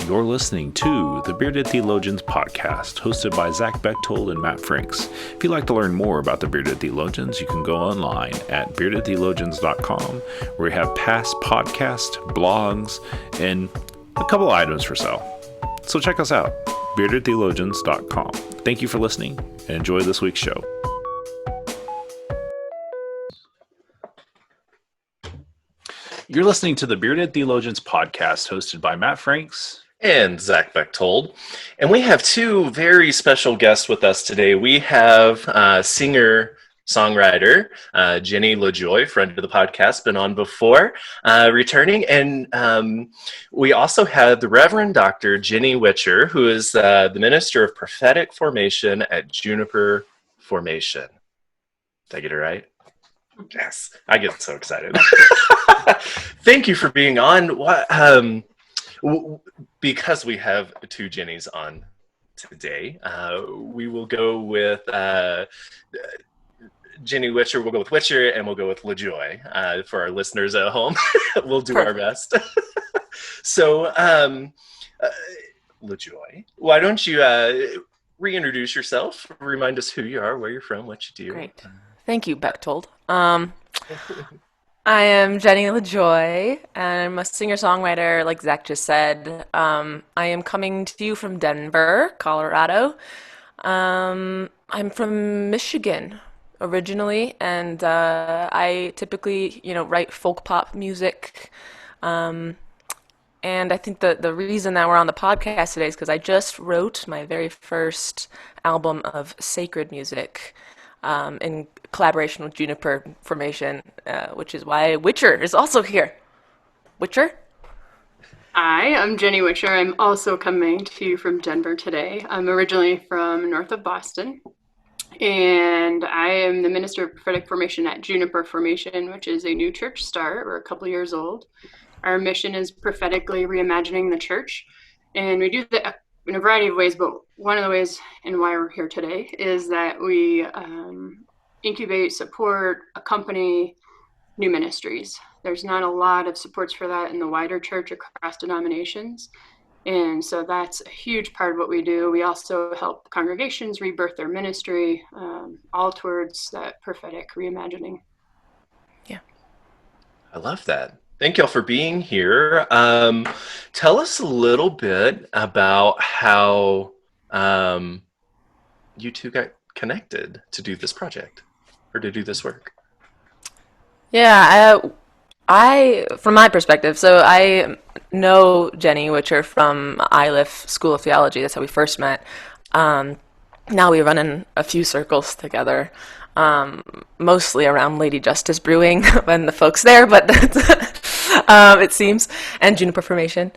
You're listening to the Bearded Theologians podcast, hosted by Zach Bechtold and Matt Franks. If you'd like to learn more about the Bearded Theologians, you can go online at beardedtheologians.com, where we have past podcasts, blogs, and a couple items for sale. So check us out, beardedtheologians.com. Thank you for listening, and enjoy this week's show. You're listening to the Bearded Theologians podcast, hosted by Matt Franks and Zach Bechtold. And we have two very special guests with us today. We have singer-songwriter Jenny LaJoye, friend of the podcast, been on before, returning. And we also have the Rev.Dr. Jenny Whitcher, who is the Minister of Prophetic Formation at Juniper Formation. Did I get it right? Yes, I get so excited. Thank you for being on. Because we have two Jennies on today, we will go with Jenny Whitcher, we'll go with Whitcher, and we'll go with LaJoye for our listeners at home. We'll do our best. So, LaJoye, why don't you reintroduce yourself, remind us who you are, where you're from, what you do. Great. Thank you, Bechtold. I am Jenny LaJoye, and I'm a singer-songwriter, like Zach just said. I am coming to you from Denver, Colorado. I'm from Michigan originally, and I typically, write folk pop music. And I think the reason that we're on the podcast today is because I just wrote my very first album of sacred music in collaboration with Juniper Formation, which is why Whitcher is also here. Whitcher? Hi, I'm Jenny Whitcher. I'm also coming to you from Denver today. I'm originally from north of Boston, and I am the Minister of Prophetic Formation at Juniper Formation, which is a new church start. We're a couple years old. Our mission is prophetically reimagining the church, and we do that in a variety of ways, but one of the ways and why we're here today is that we incubate, support, accompany new ministries. There's not a lot of supports for that in the wider church across denominations. And so that's a huge part of what we do. We also help congregations rebirth their ministry, all towards that prophetic reimagining. Yeah. I love that. Thank y'all for being here. Tell us a little bit about how you two got connected to do this project or to do this work. Yeah, I from my perspective, so I know Jenny Whitcher from ILIF School of Theology. That's how we first met. Now we run in a few circles together, mostly around Lady Justice Brewing when the folks there, but it seems, and Juniper Formation.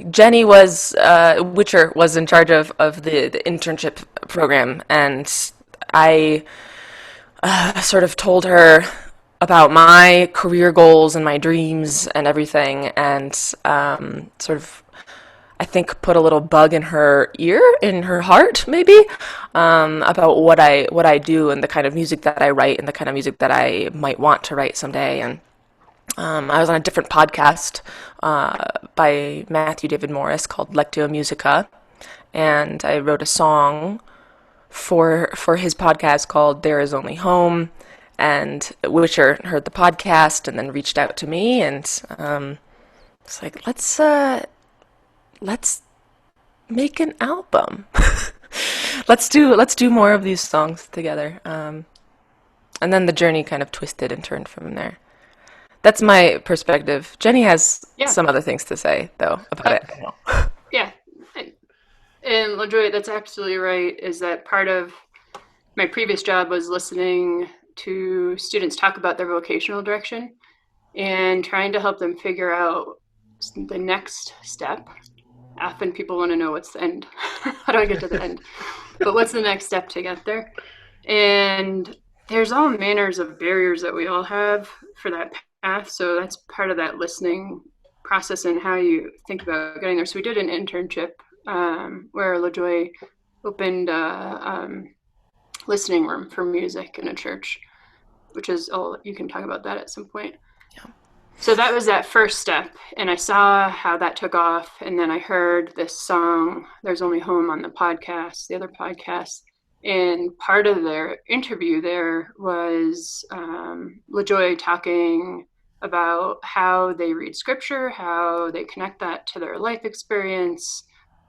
Jenny Whitcher was in charge of the internship program, and I sort of told her about my career goals and my dreams and everything, and sort of, I think, put a little bug in her ear, in her heart, maybe, about what I do and the kind of music that I write and the kind of music that I might want to write someday. And I was on a different podcast by Matthew David Morris called Lectio Musica, and I wrote a song for his podcast called There Is Only Home, and Whitcher heard the podcast and then reached out to me, and it's like, let's make an album. let's do more of these songs together. And then the journey kind of twisted and turned from there. That's my perspective. Jenny has some other things to say, though, about it. Yeah. And LaJoye, that's absolutely right, is that part of my previous job was listening to students talk about their vocational direction and trying to help them figure out the next step. Often people want to know what's the end. How do I get to the end? But what's the next step to get there? And there's all manners of barriers that we all have for that path. So that's part of that listening process and how you think about getting there. So we did an internship where LaJoye opened a listening room for music in a church, which is, you can talk about that at some point. Yeah. So that was that first step, and I saw how that took off, and then I heard this song, There's Only Home, on the podcast, the other podcast, and part of their interview there was LaJoye talking about how they read scripture, how they connect that to their life experience,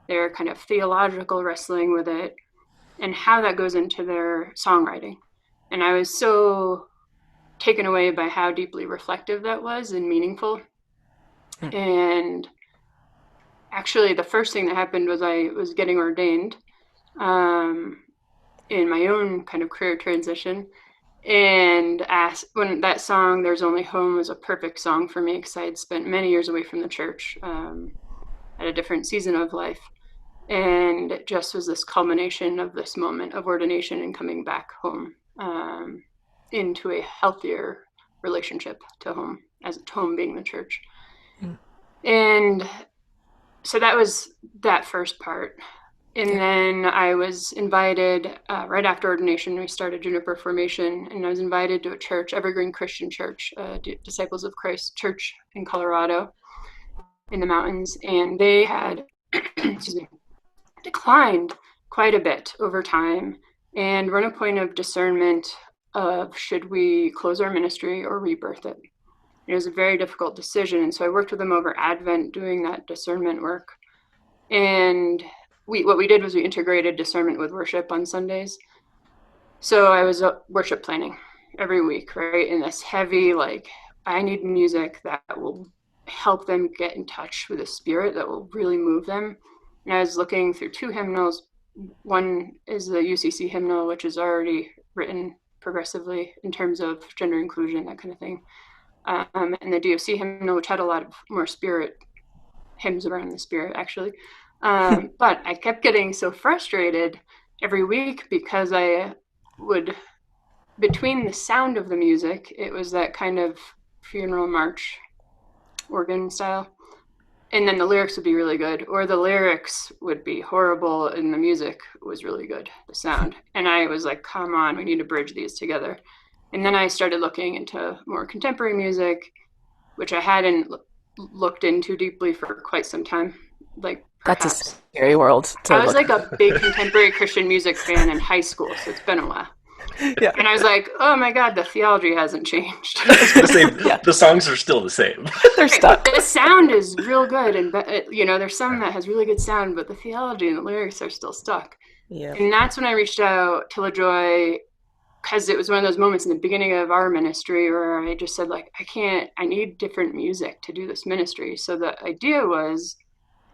their kind of theological wrestling with it, and how that goes into their songwriting. And I was so taken away by how deeply reflective that was and meaningful. And actually, the first thing that happened was I was getting ordained in my own kind of career transition. And when that song, There's Only Home, was a perfect song for me because I had spent many years away from the church at a different season of life. And it just was this culmination of this moment of ordination and coming back home into a healthier relationship to home, as home being the church. And so that was that first part. And then I was invited right after ordination. We started Juniper Formation, and I was invited to a church, Evergreen Christian Church, Disciples of Christ Church in Colorado, in the mountains. And they had declined quite a bit over time, and we're in a point of discernment of should we close our ministry or rebirth it. It was a very difficult decision, and so I worked with them over Advent doing that discernment work. And what we did was we integrated discernment with worship on Sundays. So I was worship planning every week, right? In this heavy, like, I need music that will help them get in touch with the Spirit, that will really move them. And I was looking through two hymnals. One is the UCC hymnal, which is already written progressively in terms of gender inclusion, that kind of thing. And the DOC hymnal, which had a lot of more Spirit hymns around the Spirit, actually. But I kept getting so frustrated every week because I would, between the sound of the music, it was that kind of funeral march organ style, and then the lyrics would be really good, or the lyrics would be horrible and the music was really good, the sound. And I was like, come on, we need to bridge these together. And then I started looking into more contemporary music, which I hadn't looked into deeply for quite some time. Like, perhaps. That's a scary world. I was like a big contemporary Christian music fan in high school, so it's been a while. Yeah. And I was like, oh my God, the theology hasn't changed. The songs are still the same. They're stuck. The sound is real good, and there's some that has really good sound, but the theology and the lyrics are still stuck. Yeah. And that's when I reached out to LaJoye, because it was one of those moments in the beginning of our ministry where I just said, like, I need different music to do this ministry. So the idea was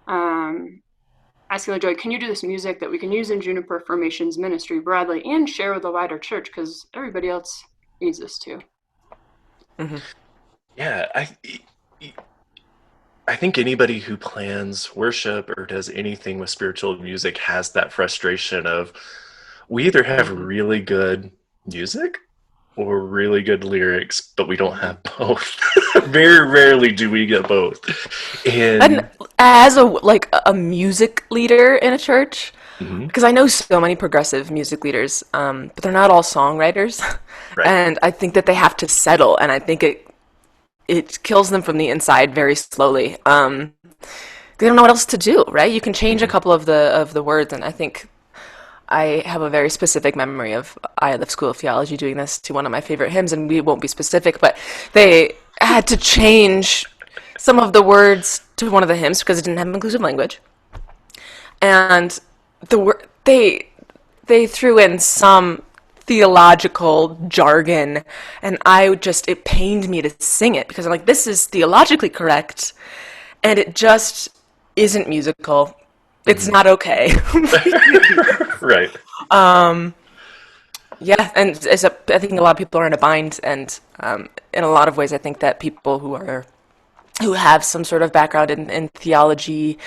asking LaJoye, can you do this music that we can use in Juniper Formation's ministry broadly and share with the wider church, because everybody else needs this too. Mm-hmm. Yeah, I think anybody who plans worship or does anything with spiritual music has that frustration of, we either have really good music or really good lyrics, but we don't have both. Very rarely do we get both. And as a music leader in a church, because I know so many progressive music leaders, but they're not all songwriters. Right. And I think that they have to settle, and I think it kills them from the inside very slowly. They don't know what else to do, right? You can change a couple of the words, and I think I have a very specific memory of I left School of Theology doing this to one of my favorite hymns, and we won't be specific, but they had to change some of the words to one of the hymns because it didn't have inclusive language. And they threw in some theological jargon, and it pained me to sing it because I'm like, this is theologically correct, and it just isn't musical. It's not okay. Right. Yeah, and I think a lot of people are in a bind, and in a lot of ways, I think that people who have some sort of background in theology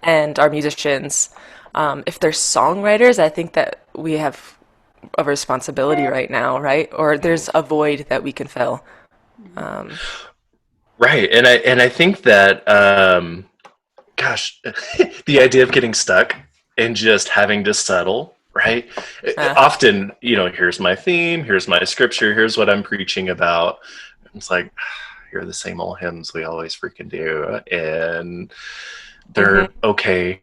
and are musicians, if they're songwriters, I think that we have a responsibility right now, right? Or there's a void that we can fill. Right, and I think that the idea of getting stuck and just having to settle, right? Often, here's my theme, here's my scripture, here's what I'm preaching about. It's like, here are the same old hymns we always freaking do. And they're okay,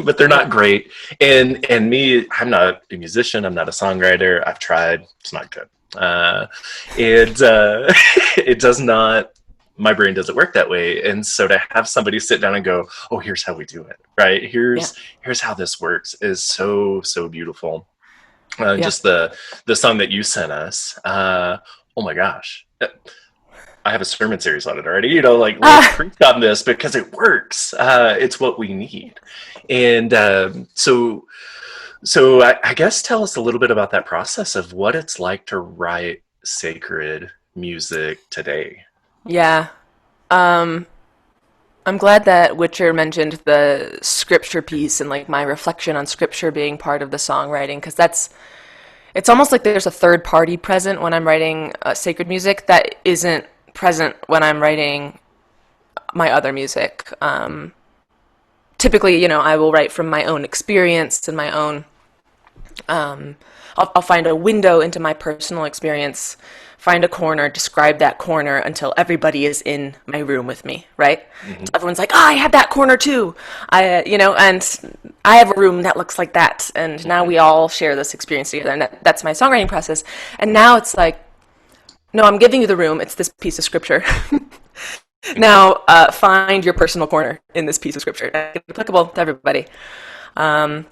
but they're not great. And me, I'm not a musician. I'm not a songwriter. I've tried. It's not good. It does not, my brain doesn't work that way. And so to have somebody sit down and go, oh, here's how we do it, right? Here's how this works is so, so beautiful. Just the song that you sent us. Oh my gosh. I have a sermon series on it already, let's preach on this because it works. It's what we need. And so I guess tell us a little bit about that process of what it's like to write sacred music today. Yeah. I'm glad that Whitcher mentioned the scripture piece and like my reflection on scripture being part of the songwriting, because it's almost like there's a third party present when I'm writing sacred music that isn't present when I'm writing my other music. Typically, I will write from my own experience and my own, I'll find a window into my personal experience, find a corner, describe that corner until everybody is in my room with me, right? So everyone's like, I have that corner too. And I have a room that looks like that. And now we all share this experience together. And that's my songwriting process. And now it's like, no, I'm giving you the room. It's this piece of scripture. Now, find your personal corner in this piece of scripture. It's applicable to everybody. And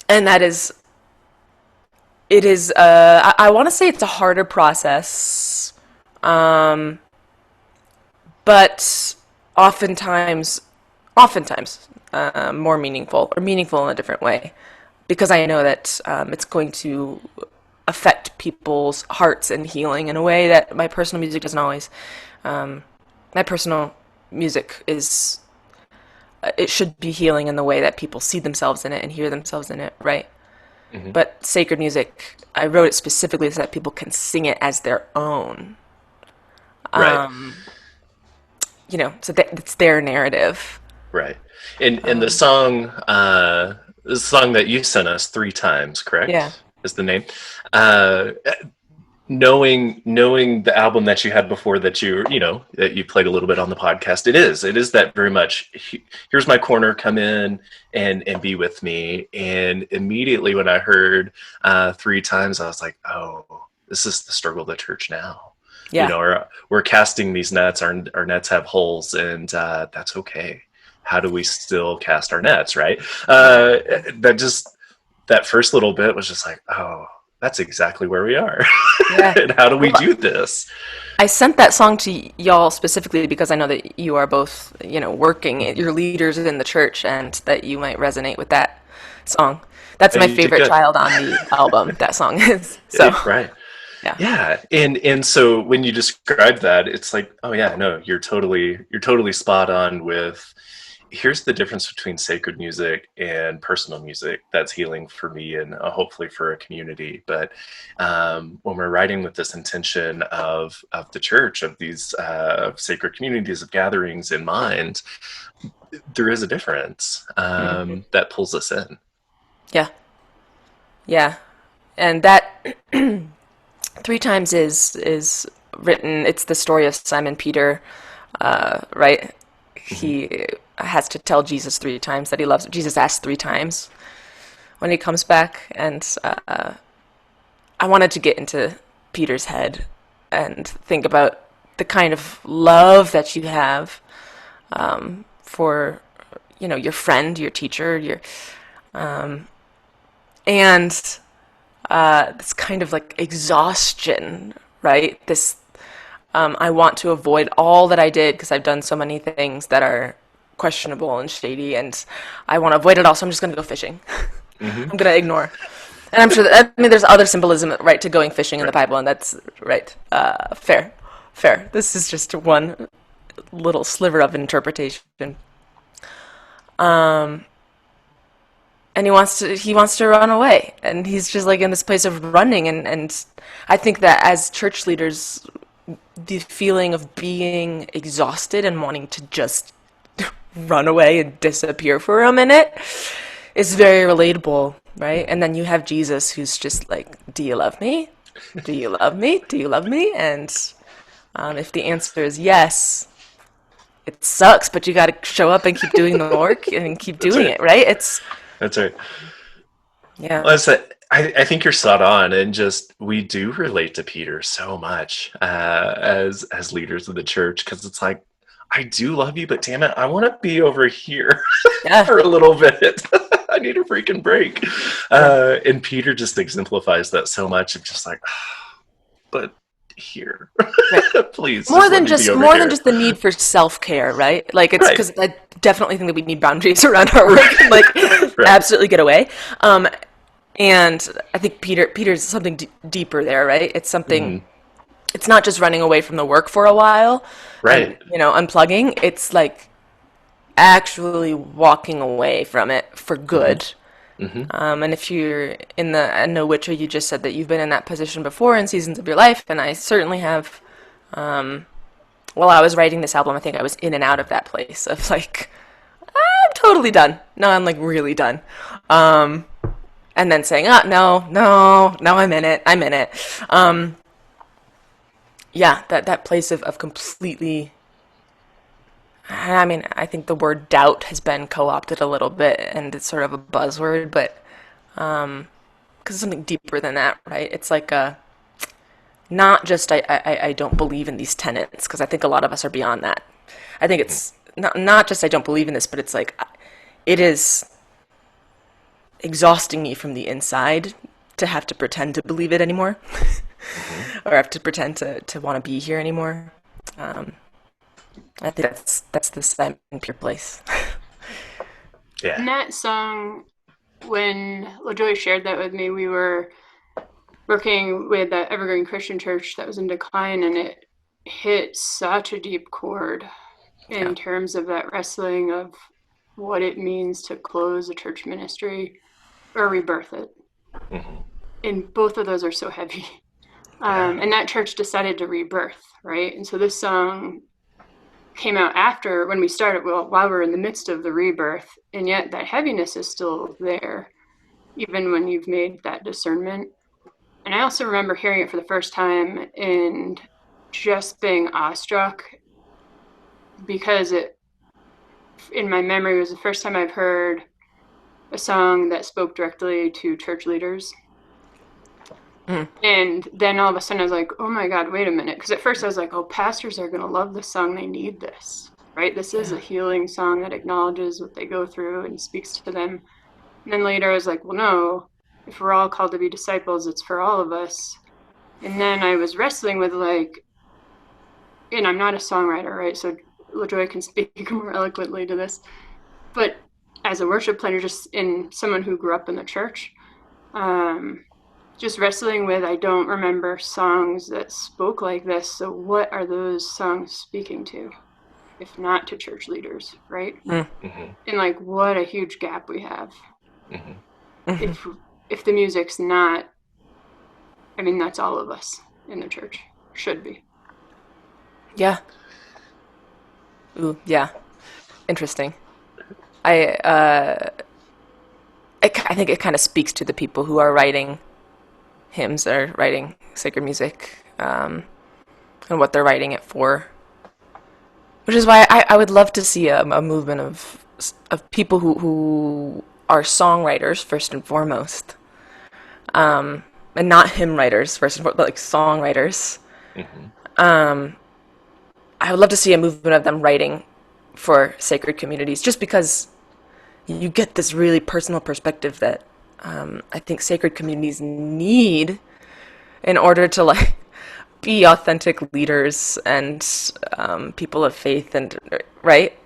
that is, I want to say it's a harder process, but oftentimes more meaningful, or meaningful in a different way, because I know that it's going to affect people's hearts and healing in a way that my personal music doesn't always. My personal music it should be healing in the way that people see themselves in it and hear themselves in it, right? But sacred music, I wrote it specifically so that people can sing it as their own. Right. So it's their narrative. Right. And the song that you sent us 3 times, correct? Yeah. Is the name. Knowing the album that you had before that that you played a little bit on the podcast, it is that very much, here's my corner, come in and be with me. And immediately when I heard 3 times, I was like, oh, this is the struggle of the church now. Yeah. We're casting these nets, our nets have holes, and that's okay. How do we still cast our nets, right? That first little bit was just like, oh, that's exactly where we are. Yeah. And how do we do this? I sent that song to y'all specifically because I know that you are both, working, you're leaders in the church, and that you might resonate with that song. That's my favorite child on the album, that song is. So right. Yeah. And so when you describe that, it's like, oh yeah, no, you're totally spot on with, here's the difference between sacred music and personal music that's healing for me and hopefully for a community. But when we're writing with this intention of the church, of these sacred communities of gatherings in mind, there is a difference that pulls us in. Yeah. Yeah. And that 3 times is written, it's the story of Simon Peter, right? He has to tell Jesus 3 times that he loves him. Jesus asks 3 times when he comes back, and I wanted to get into Peter's head and think about the kind of love that you have for your friend, your teacher, and this kind of like exhaustion, right? This I want to avoid all that I did because I've done so many things that are questionable and shady, and I want to avoid it all, so I'm just going to go fishing. I'm going to ignore. And I'm sure that, there's other symbolism, right, to going fishing in the Bible, and that's, right, fair. This is just one little sliver of interpretation. And he wants to run away, and he's just like in this place of running, and I think that as church leaders, the feeling of being exhausted and wanting to just run away and disappear for a minute is very relatable, right? And then you have Jesus who's just like, do you love me? Do you love me? Do you love me? And If the answer is yes, it sucks, but you got to show up and keep doing the work and keep doing it, right? That's right. Yeah. Well, I think you're spot on, and just we do relate to Peter so much as leaders of the church, because it's like, I do love you, but damn it, I want to be over here Yeah. for a little bit. I need a freaking break. And Peter just exemplifies that so much. It's just like, but here, please. More than just the need for self-care, right? Like, it's because I definitely think that we need boundaries around our work and like absolutely get away. And I think Peter's something deeper there, right? It's something. It's not just running away from the work for a while, right? And, unplugging. It's like actually walking away from it for good. And if you're I know, Whitcher, you just said that you've been in that position before in seasons of your life, and I certainly have. While I was writing this album, I think I was in and out of that place of like, I'm totally done. No, I'm like really done. And then saying, no, I'm in it. Yeah, that place of completely. I mean, I think the word doubt has been co-opted a little bit, and it's sort of a buzzword, but because it's something deeper than that, right? It's like not just I don't believe in these tenets, because I think a lot of us are beyond that. I think it's not just I don't believe in this, but it's like it is exhausting me from the inside to have to pretend to believe it anymore, or have to pretend to want to be here anymore. I think that's the Simon Pure place. Yeah. And that song, when LaJoye shared that with me, we were working with that Evergreen Christian Church that was in decline, and it hit such a deep chord in terms of that wrestling of what it means to close a church ministry or rebirth it. And both of those are so heavy. And that church decided to rebirth, right? And so this song came out after when we started, while we're in the midst of the rebirth, and yet that heaviness is still there, even when you've made that discernment. And I also remember hearing it for the first time and just being awestruck, because it, in my memory, was the first time I've heard a song that spoke directly to church leaders. And then all of a sudden I was like, oh my God, wait a minute. Because at first I was like, oh, pastors are going to love this song. They need this, right? This is a healing song that acknowledges what they go through and speaks to them. And then later I was like, well, no, if we're all called to be disciples, it's for all of us. And then I was wrestling with like, and I'm not a songwriter, right? So LaJoye can speak more eloquently to this. But as a worship planner, just in someone who grew up in the church, just wrestling with, I don't remember songs that spoke like this. So what are those songs speaking to, if not to church leaders, right? And like, what a huge gap we have. If the music's not, I mean, that's all of us in the church. Should be. Yeah. Ooh, yeah. Interesting. I think it kind of speaks to the people who are writing hymns or writing sacred music, and what they're writing it for. Which is why I would love to see a movement of people who are songwriters first and foremost, and not hymn writers first and foremost, but like songwriters. I would love to see a movement of them writing for sacred communities, just because you get this really personal perspective that I think sacred communities need in order to like be authentic leaders and people of faith, and right.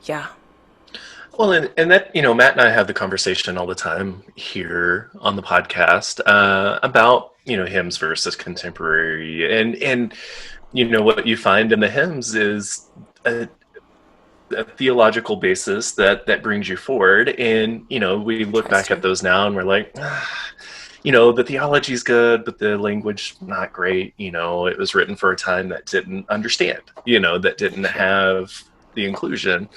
Yeah. Well, and that, Matt and I have the conversation all the time here on the podcast about, hymns versus contemporary. And what you find in the hymns is a theological basis that brings you forward. And, we look back at those now and we're like, the theology's good, but the language not great. It was written for a time that didn't understand, that didn't have the inclusion.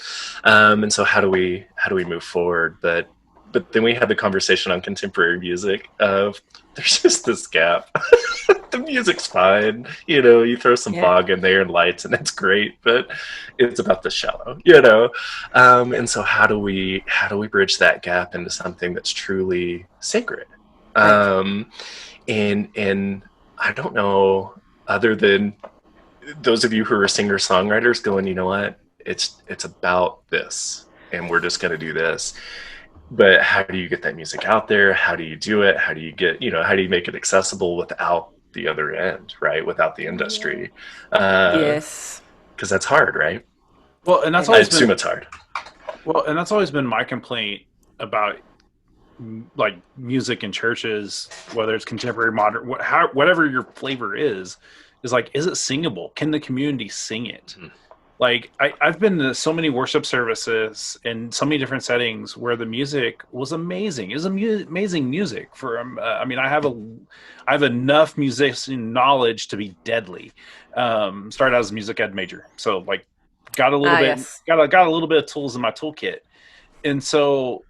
And so how do we move forward? But but then we had the conversation on contemporary music of there's just this gap. The music's fine, you throw some fog in there and lights and it's great, but it's about the shallow, and so how do we bridge that gap into something that's truly sacred? And I don't know, other than those of you who are singer-songwriters going, you know what, it's about this and we're just going to do this. But how do you get that music out there? How do you do it? How do you get, how do you make it accessible without the other end, right? Without the industry. Yes. Because that's hard, right? Well, and that's I assume it's hard. Well, and that's always been my complaint about like music in churches, whether it's contemporary, modern, whatever your flavor is like, is it singable? Can the community sing it? Mm-hmm. Like I've been to so many worship services in so many different settings where the music was amazing. It was amazing music for, I mean, I have enough musician knowledge to be deadly. Started out as a music ed major. So like got a little bit, got a little bit of tools in my toolkit. And so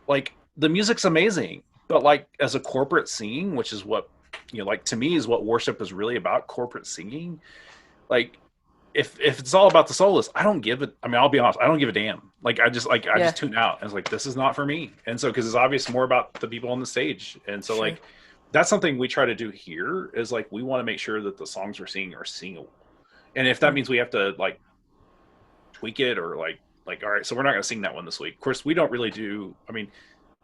like the music's amazing, but like as a corporate singing, which is what, like to me is what worship is really about, corporate singing. Like, if it's all about the soloist, I don't give it. I mean, I'll be honest, I don't give a damn. Like, I just tune out. And it's like, this is not for me. And so, because it's obvious more about the people on the stage. And so, like, that's something we try to do here is like, we want to make sure that the songs we're singing are singable. And if that means we have to like tweak it or like, all right, so we're not going to sing that one this week. Of course, we don't really do. I mean,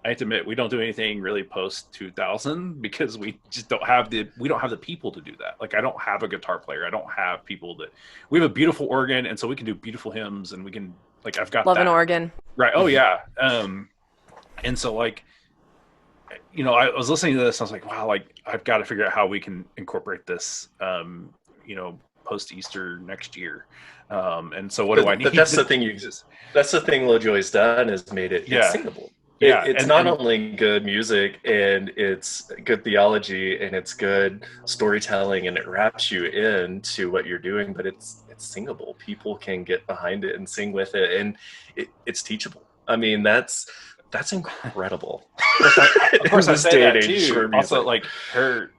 I have to admit, we don't do anything really post 2000 because we just don't have the people to do that. Like, I don't have a guitar player. I don't have people we have a beautiful organ. And so we can do beautiful hymns and we can, like, I've got love an organ. Right. Oh yeah. And so like, I was listening to this and I was like, wow, like I've got to figure out how we can incorporate this, post Easter next year. And so what do I need? But that's the thing that's the thing LaJoye's done is made it singable. Yeah, it's not only good music and it's good theology and it's good storytelling and it wraps you into what you're doing, but it's singable. People can get behind it and sing with it, and it's teachable. I mean, that's incredible. Of course, I say that too. Also, like her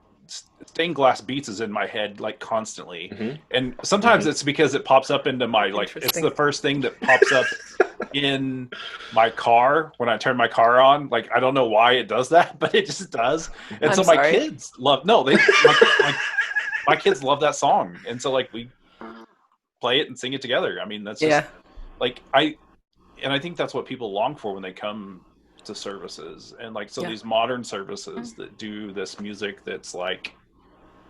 stained glass beats is in my head like constantly, and sometimes it's because it pops up into my like it's the first thing that pops up in my car when I turn my car on. Like I don't know why it does that, but it just does. And so my kids love my kids love that song, and so like we play it and sing it together. I mean, that's just like I think that's what people long for when they come to services. And like these modern services that do this music that's like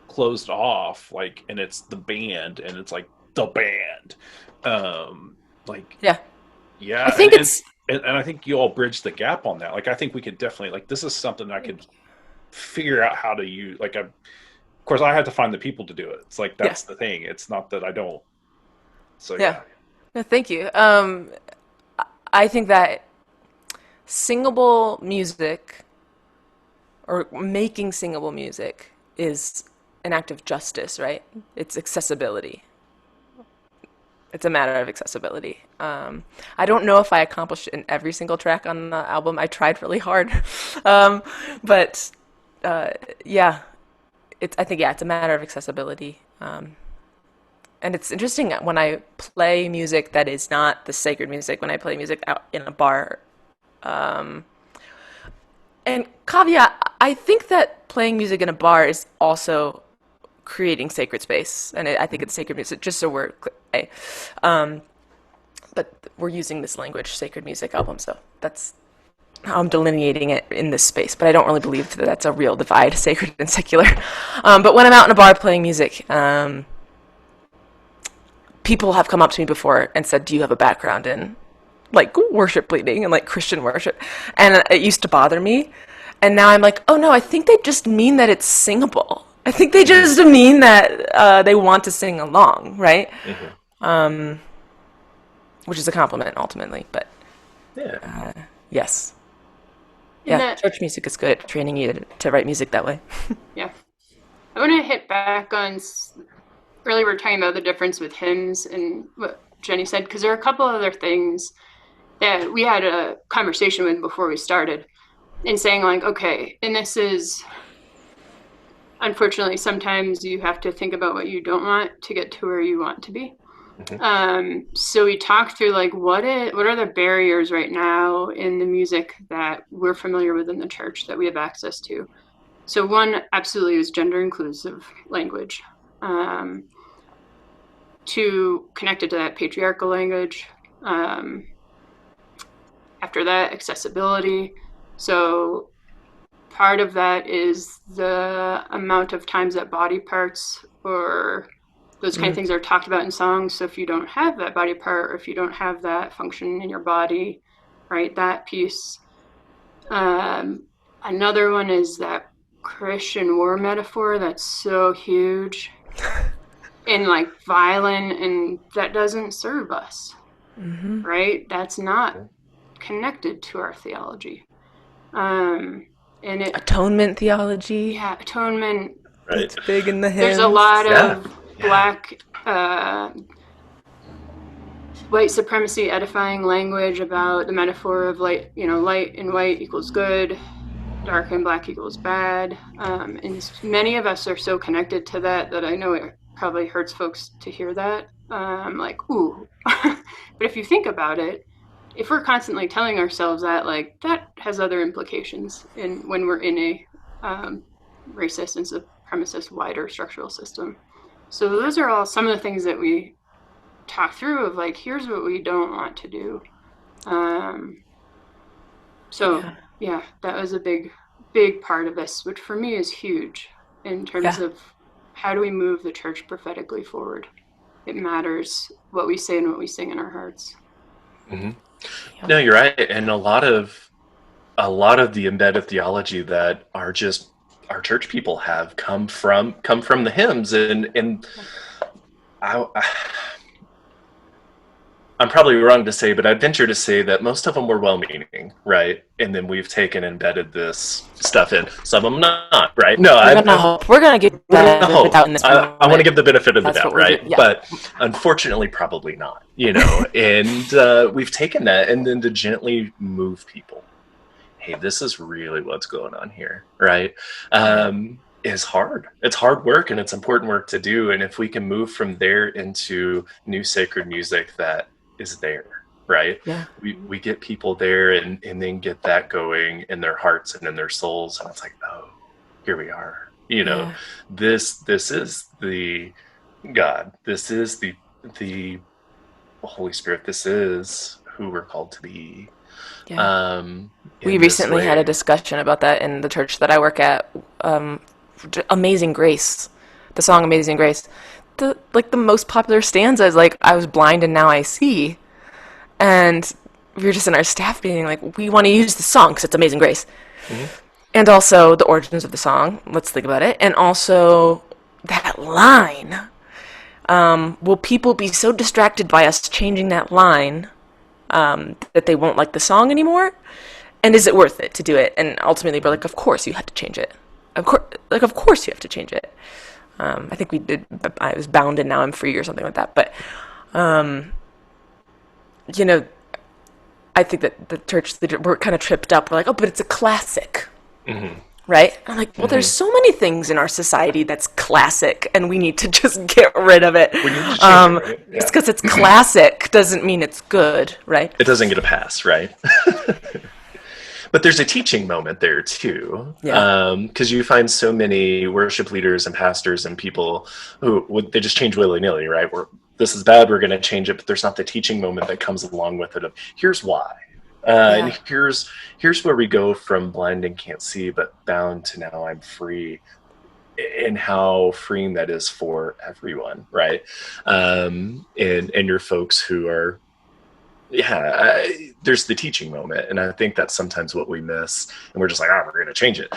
closed off, like, and it's the band and it's like the band, I think and I think you all bridge the gap on that. Like I think we could definitely, like, this is something I could figure out how to use. Like of course I have to find the people to do it. It's like that's the thing. It's not that I don't. So No, thank you. I think that singable music or making singable music is an act of justice, right? It's accessibility. It's a matter of accessibility. I don't know if I accomplished it in every single track on the album. I tried really hard. But I think it's a matter of accessibility. And it's interesting when I play music that is not the sacred music, when I play music out in a bar. And caveat, I think that playing music in a bar is also creating sacred space. And I think it's sacred music, just so we're clear. But we're using this language, sacred music album, so that's how I'm delineating it in this space. But I don't really believe that that's a real divide, sacred and secular. But when I'm out in a bar playing music, people have come up to me before and said, do you have a background in like worship leading and like Christian worship? And it used to bother me. And now I'm like, oh no, I think they just mean that it's singable. I think they just mean that they want to sing along, right? Mm-hmm. Which is a compliment ultimately, but yes. Yeah, church music is good at training you to write music that way. Yeah. I want to hit back on, earlier we were talking about the difference with hymns and what Jenny said, because there are a couple other things that we had a conversation with before we started. and saying like, okay, and this is, unfortunately, sometimes you have to think about what you don't want to get to where you want to be. So we talked through like what are the barriers right now in the music that we're familiar with in the church that we have access to. So one absolutely is gender inclusive language. Two, connected to that, patriarchal language. After that, accessibility. So part of that is the amount of times that body parts or those kind of things are talked about in songs. So if you don't have that body part, or if you don't have that function in your body, right, that piece. Another one is that Christian war metaphor that's so huge and like violent, and that doesn't serve us, right? That's not connected to our theology. And Atonement theology. Yeah, atonement. Right. It's big in the hymns. There's a lot of Black white supremacy edifying language about the metaphor of light and white equals good, dark and black equals bad. And many of us are so connected to that I know it probably hurts folks to hear that. Like, ooh. But if you think about it, if we're constantly telling ourselves that, like, that has other implications when we're in a racist and supremacist wider structural system. So those are all some of the things that we talk through of like, here's what we don't want to do. Yeah, that was a big part of this, which for me is huge in terms of how do we move the church prophetically forward. It matters what we say and what we sing in our hearts. No, you're right. And a lot of the embedded theology that are just our church people have come from the hymns, and I'm probably wrong to say, but I'd venture to say that most of them were well-meaning, right? And then we've taken and embedded this stuff in. Some of them not, right? No, we're gonna give that out in this I want to give the benefit of the doubt, right? Yeah. But unfortunately, probably not. And we've taken that and then to gently move people. Hey, this is really what's going on here, right? Is hard. It's hard work and it's important work to do. And if we can move from there into new sacred music that is there, right? Yeah. We get people there and then get that going in their hearts and in their souls. And it's like, oh, here we are. This is the God. This is the Holy Spirit. This is who we're called to be. Yeah. We recently had a discussion about that in the church that I work at. Amazing Grace, the song Amazing Grace. The most popular stanza is like, I was blind and now I see. And we were just in our staff meeting like, we want to use the song because it's Amazing Grace. And also the origins of the song, let's think about it. And also that line. Will people be so distracted by us changing that line that they won't like the song anymore? And is it worth it to do it? And ultimately we're like, of course you have to change it. Of course you have to change it. I think we did. I was bound and now I'm free or something like that. But, I think that the church leader, we're kind of tripped up. We're like, oh, but it's a classic. Right? I'm like, well, there's so many things in our society that's classic and we need to just get rid of it. We need to change it, right? Yeah. Just because it's classic doesn't mean it's good, right? It doesn't get a pass, right? But there's a teaching moment there too, because you find so many worship leaders and pastors and people who they just change willy-nilly, right? This is bad, we're going to change it, but there's not the teaching moment that comes along with it of here's why, and here's where we go from blind and can't see, but bound to now I'm free, and how freeing that is for everyone, right? And your folks who are. There's the teaching moment, and I think that's sometimes what we miss, and we're just like, we're going to change it.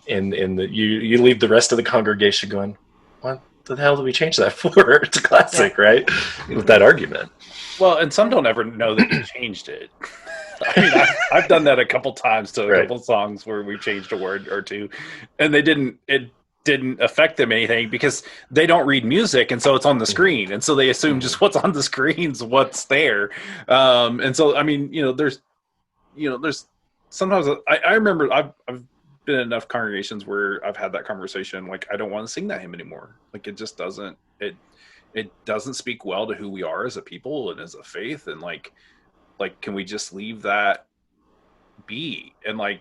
You leave the rest of the congregation going, what the hell do we change that for? It's a classic, right? With that argument. Well, and some don't ever know that you changed it. I mean, I've done that a couple times to a couple songs where we changed a word or two, and it didn't affect them anything because they don't read music, and so it's on the screen, and so they assume just what's on the screen's what's there. And so I mean, there's sometimes I remember I've been in enough congregations where I've had that conversation. Like, I don't want to sing that hymn anymore. Like, it just doesn't, it doesn't speak well to who we are as a people and as a faith. And like, can we just leave that be and like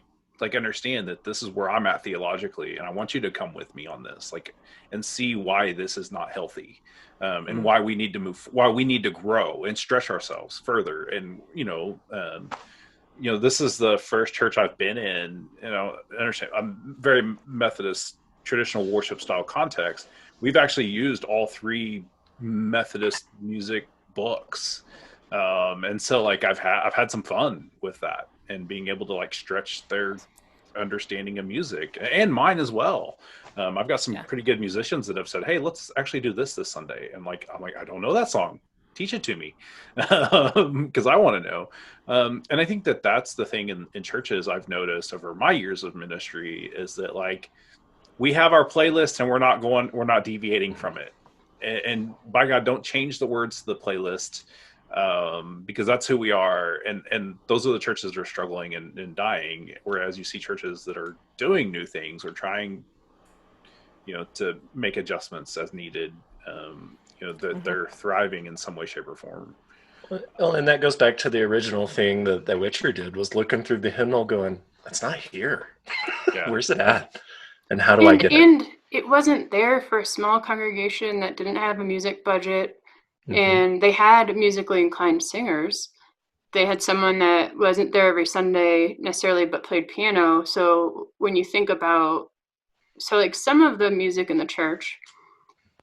understand that this is where I'm at theologically, and I want you to come with me on this, like, and see why this is not healthy, and why we need to why we need to grow and stretch ourselves further. And this is the first church I've been in. Understand, I'm very Methodist traditional worship style context. We've actually used all three Methodist music books, and so like I've had some fun with that and being able to like stretch their understanding of music and mine as well. I've got some pretty good musicians that have said, "Hey, let's actually do this Sunday." And I'm like, I don't know that song. Teach it to me, because I want to know. And I think that that's the thing in churches I've noticed over my years of ministry is that like we have our playlist and we're not deviating from it. And by God, don't change the words to the playlist, because that's who we are. And those are the churches that are struggling and dying. Whereas you see churches that are doing new things or trying, to make adjustments as needed. That they're thriving in some way, shape, or form. Well, and that goes back to the original thing that Whitcher did, was looking through the hymnal going, that's not here. Yeah. Where's it at? And how do I get it? And it wasn't there for a small congregation that didn't have a music budget. And they had musically inclined singers. They had someone that wasn't there every Sunday necessarily, but played piano. So when you think about, like some of the music in the church,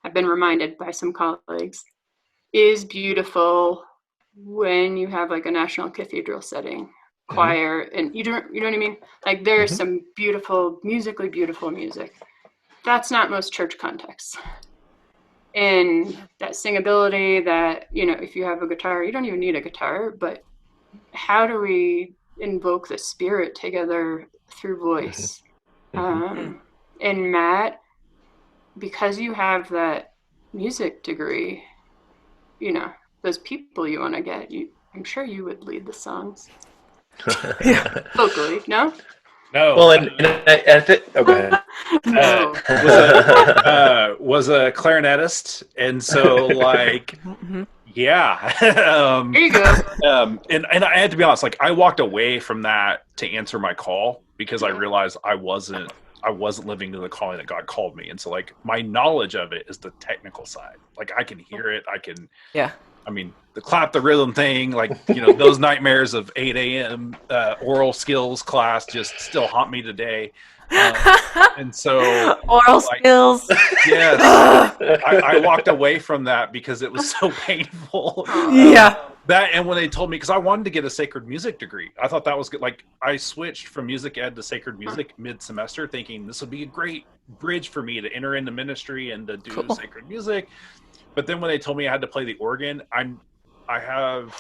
I've been reminded by some colleagues, is beautiful when you have like a national cathedral setting, choir, and you know what I mean? Like there's some musically beautiful music. That's not most church contexts. And that singability, that, if you have a guitar, you don't even need a guitar, but how do we invoke the spirit together through voice? And Matt, because you have that music degree, those people you want to get, I'm sure you would lead the songs. Vocally, no? No. Well, and I think, go ahead. No. Was a clarinetist, and so like, yeah. There you go. And I had to be honest, like I walked away from that to answer my call because I realized I wasn't living to the calling that God called me. And so like my knowledge of it is the technical side. Like I can hear it. I mean, the rhythm thing, like, those nightmares of 8 a.m. Oral skills class just still haunt me today. And so oral skills. Yes. I walked away from that because it was so painful. That, and when they told me, because I wanted to get a sacred music degree, I thought that was good. Like I switched from music ed to sacred music mid-semester, thinking this would be a great bridge for me to enter into ministry and to do sacred music. But then when they told me I had to play the organ, I have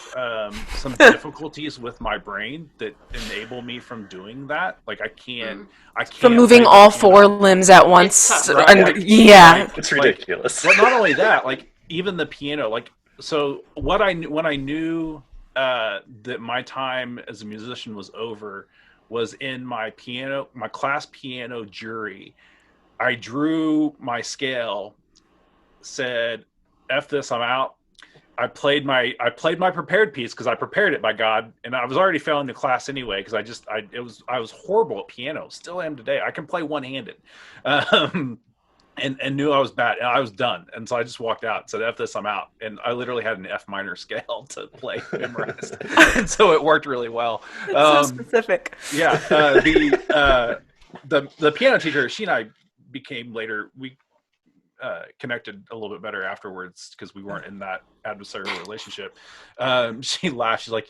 some difficulties with my brain that enable me from doing that. Like I can't from moving all four limbs at once. It's ridiculous. But not only that, like even the piano, like, so when I knew that my time as a musician was over was in my class piano jury. I drew my scale, said, F this, I'm out. I played my prepared piece because I prepared it, by God, and I was already failing the class anyway because I was horrible at piano, still am today. I can play one-handed, and knew I was bad, and I was done, and so I just walked out and said, F this, I'm out. And I literally had an F minor scale to play memorized, and so it worked really well. So specific. Yeah, the piano teacher, she and I became later, we connected a little bit better afterwards because we weren't in that adversarial relationship. She laughed. She's like,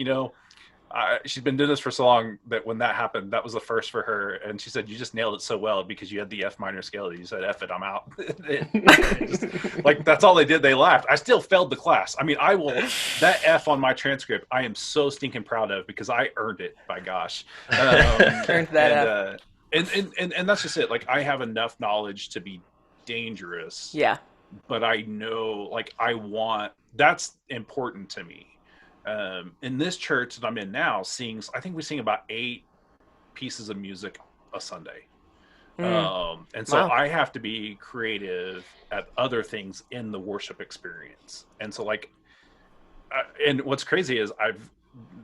she's been doing this for so long that when that happened, that was the first for her. And she said, you just nailed it so well because you had the F minor scale. You said, F it, I'm out. Like, that's all they did. They laughed. I still failed the class. I mean, that F on my transcript, I am so stinking proud of because I earned it, by gosh. Earned that F. And that's just it. Like, I have enough knowledge to be dangerous. Yeah. But I know, like, that's important to me. In this church that I'm in now, I think we sing about 8 pieces of music a Sunday. And so Wow. I have to be creative at other things in the worship experience. And so like, and what's crazy is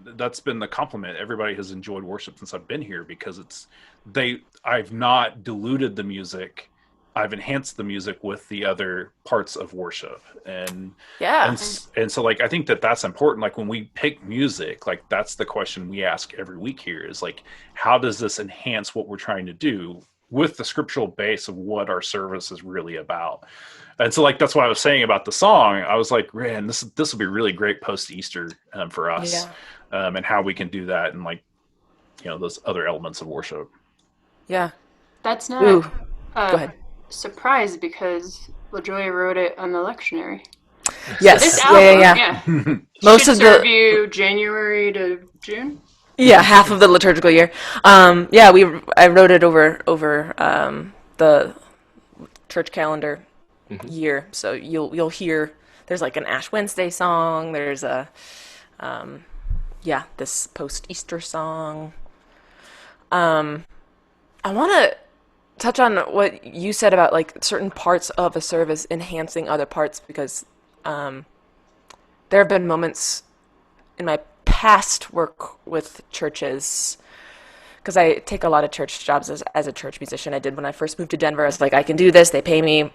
that's been the compliment. Everybody has enjoyed worship since I've been here, because I've not diluted the music. I've enhanced the music with the other parts of worship. And so like, I think that's important. Like when we pick music, like that's the question we ask every week here is like, how does this enhance what we're trying to do with the scriptural base of what our service is really about? And so like, that's what I was saying about the song. I was like, man, this will be really great post Easter for us, and how we can do that. And like, those other elements of worship. Yeah. That's not Go ahead. Surprise, because LaJoye wrote it on the lectionary. Yes. So this album, Most should of serve you January to June. Yeah, half of the liturgical year. I wrote it over the church calendar year. So you'll hear there's like an Ash Wednesday song. There's this post Easter song. I want to touch on what you said about like certain parts of a service enhancing other parts, because there have been moments in my past work with churches, because I take a lot of church jobs as a church musician. I did when I first moved to Denver. I was like, I can do this, they pay me.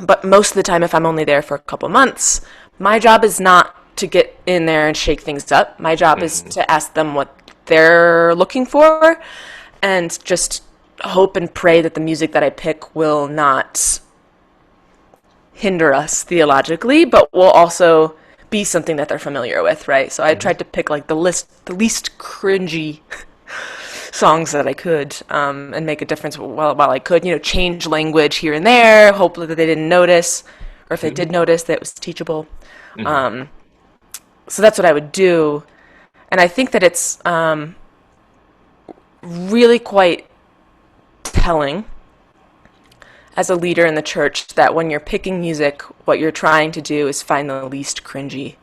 But most of the time, if I'm only there for a couple months, my job is not to get in there and shake things up. My job is to ask them what they're looking for, and just hope and pray that the music that I pick will not hinder us theologically, but will also be something that they're familiar with, right? So I tried to pick like the least cringy songs that I could, and make a difference while I could, change language here and there, hopefully that they didn't notice, or if they did notice, that it was teachable. So that's what I would do. And I think that it's really quite telling as a leader in the church that when you're picking music, what you're trying to do is find the least cringy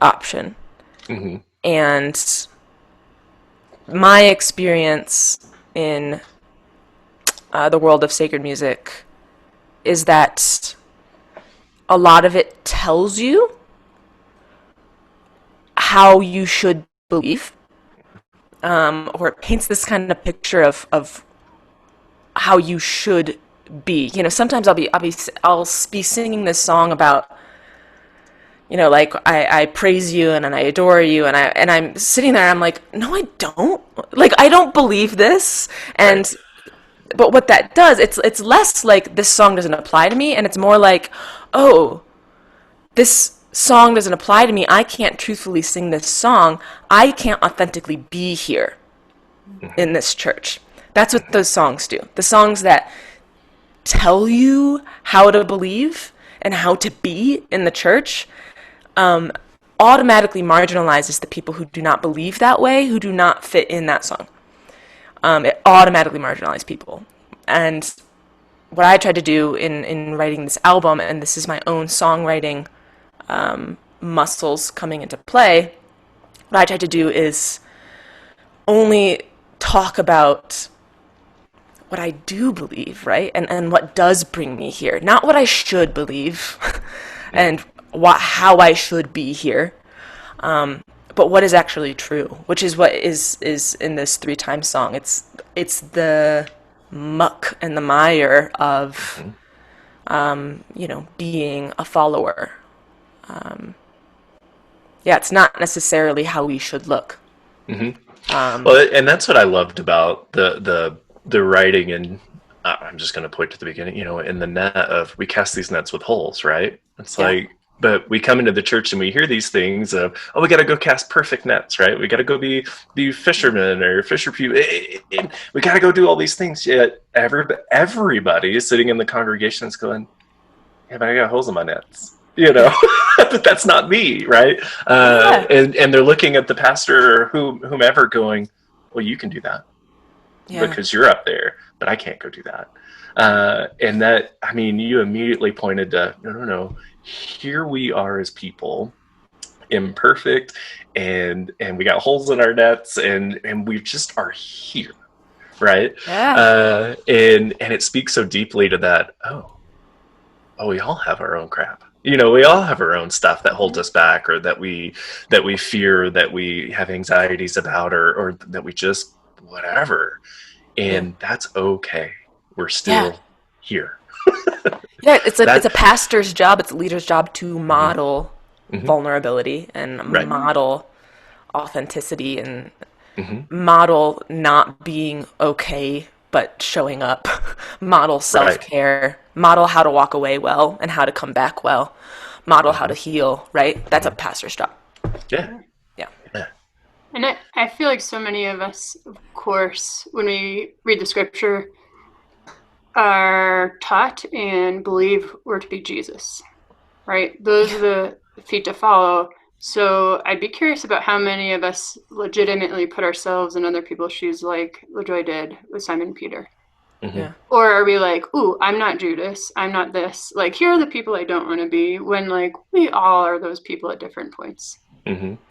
option. And my experience in the world of sacred music is that a lot of it tells you how you should believe, or it paints this kind of picture of how you should be. Sometimes I'll be singing this song about, like I praise you and I adore you, and I'm sitting there, I'm like, no, I don't. Like, I don't believe this. And but what that does, it's less like this song doesn't apply to me, and it's more like, oh, this song doesn't apply to me. I can't truthfully sing this song. I can't authentically be here in this church. That's what those songs do. The songs that tell you how to believe and how to be in the church automatically marginalizes the people who do not believe that way, who do not fit in that song. It automatically marginalizes people. And what I tried to do in writing this album, and this is my own songwriting muscles coming into play, what I tried to do is only talk about what I do believe, right? And what does bring me here. Not what I should believe and how I should be here, but what is actually true, which is what is in this 3 times song. It's the muck and the mire of, being a follower. It's not necessarily how we should look. Well, and that's what I loved about the writing, and I'm just going to point to the beginning, in the net of, we cast these nets with holes, right? It's like, but we come into the church and we hear these things of, oh, we got to go cast perfect nets, right? We got to go be fishermen or fisher people. We got to go do all these things. Yet everybody is sitting in the congregation is going, yeah, but I got holes in my nets, but that's not me, right? And they're looking at the pastor or whomever going, well, you can do that because you're up there, but I can't go do that. And that, you immediately pointed to, no. Here we are as people imperfect, and we got holes in our nets, and we just are here, right? Yeah. And it speaks so deeply to that. Oh, we all have our own crap. We all have our own stuff that holds us back, or that we fear, that we have anxieties about, or that we just whatever. And that's okay. We're still here. Yeah, it's a pastor's job, it's a leader's job to model Mm-hmm. vulnerability and Right. model authenticity and model not being okay but showing up, model self-care, model how to walk away well and how to come back well, model how to heal, right? That's a pastor's job. Yeah. Yeah. And I feel like so many of us, of course, when we read the scripture, are taught and believe we're to be Jesus, right? Those are the feet to follow. So I'd be curious about how many of us legitimately put ourselves in other people's shoes, like LaJoye did with Simon Peter. Yeah. Or are we like, ooh, I'm not Judas, I'm not this. Like, here are the people I don't want to be, when like we all are those people at different points.